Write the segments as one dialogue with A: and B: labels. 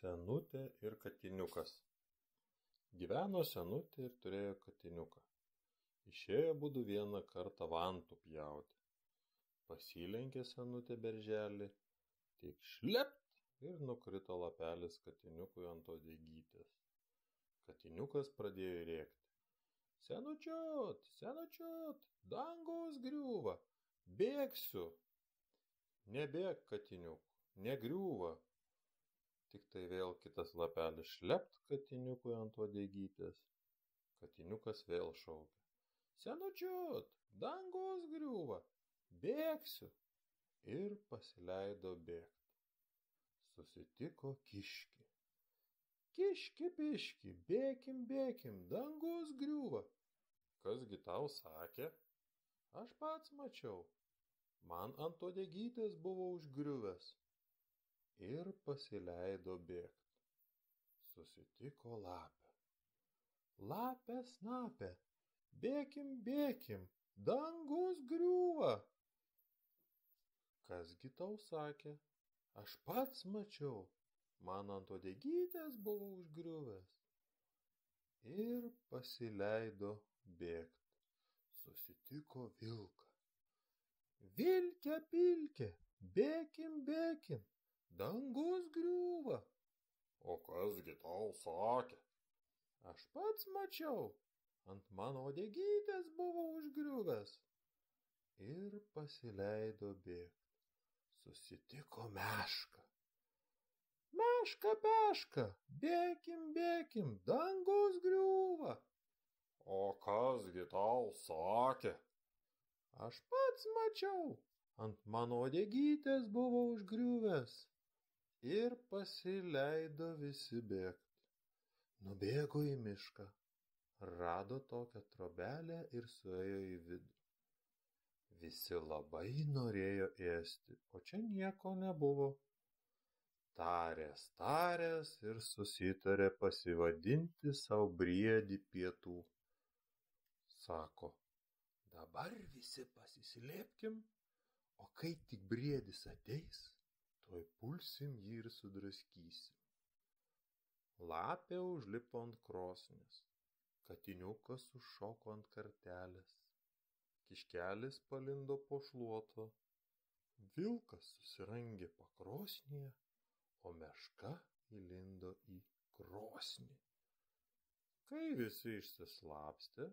A: Senutė ir katiniukas. Gyveno senutė ir turėjo katiniuką. Išėjo abudu vieną kartą vantų pjauti. Pasilenkė senutė berželį, tik šlept ir nukrito lapelis katiniukui ant uodegytės. Katiniukas pradėjo rėkti. Senučiut, senučiut, dangus griūva, bėgsiu. Nebėk, katiniuk, negriūva. Tik tai vėl kitas lapelis šlept katiniukui ant uodegytės. Katiniukas vėl šaukė. Senučiut, dangus griūva, bėgsiu. Ir pasileido bėgti. Susitiko kiškį. Kiški piški, bėkim, bėkim, dangus griūva. Kasgi tau sakė? Aš pats mačiau. Man ant uodegytės buvo užgriuvęs. Ir pasileido bėgti. Susitiko lapę. Lapė snapė, bėkim, bėkim, dangus griūva. Kasgi tau sakė? Aš pats mačiau. Man ant uodegytės buvo užgriuvęs. Ir pasileido bėgti. Susitiko vilką. Vilke pilke, bėkim, bėkim, dangus griūva. O kasgi tau sakė? Aš pats mačiau. Ant mano uodegytės buvo užgriuvęs. Ir pasileido bėgti. Susitiko meška. Meška peška, bėkim, bėkim, dangus griūva. O kasgi tau sakė? Aš pats mačiau, ant mano uodegytės buvo užgriuvęs. Ir pasileido visi bėgti. Nubėgo į mišką, rado tokią trobelę ir suėjo į vidų. Visi labai norėjo ėsti, o čia nieko nebuvo. Tarės ir susitarė pasivadinti savo briedį pietų. Sako, dabar visi pasislėpkim, o kai tik briedis ateis, tuoj pulsim jį ir sudraskysim. Lapė užlipo ant krosnies, katiniukas užšoko ant kartelės, kiškelis palindo po šluoto, vilkas susirangė pakrosnyje, o meška įlindo į krosnį. Kai visi išsislapstė,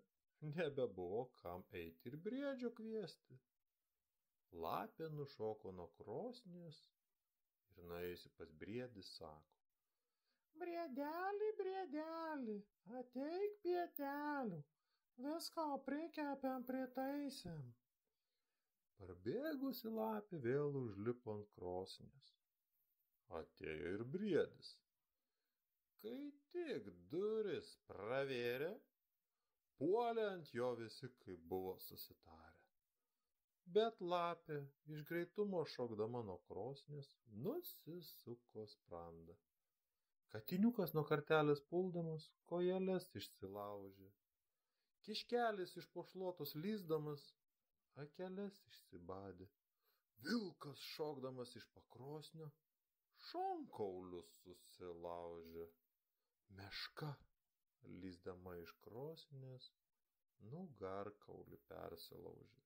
A: nebebuvo kam eiti ir briedžio kviesti. Lapė nušoko nuo krosnies ir nuėjusi pas briedį sako. Briedeli, briedeli, ateik pietelių, viską prikepėm pritaisėm. Parbėgusi lapė vėl užlipo ant krosnies. Atėjo ir briedis. Kai tik duris pravėrė, puolė ant jo visi, kaip buvo susitarę. Bet lapė, iš greitumo šokdama nuo krosnės, nusisuko sprandą. Katiniukas nuo kartelės puldamas, kojeles išsilaužė. Kiškelis iš po šluotos lįsdamas, akeles išsibadė. Vilkas šokdamas iš pakrosnio, šonkaulius susilaužė. Meška, lįsdama iš krosnės, nugarkaulį persilaužė.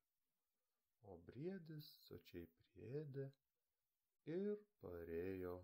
A: O briedis sočiai priėdė ir parėjo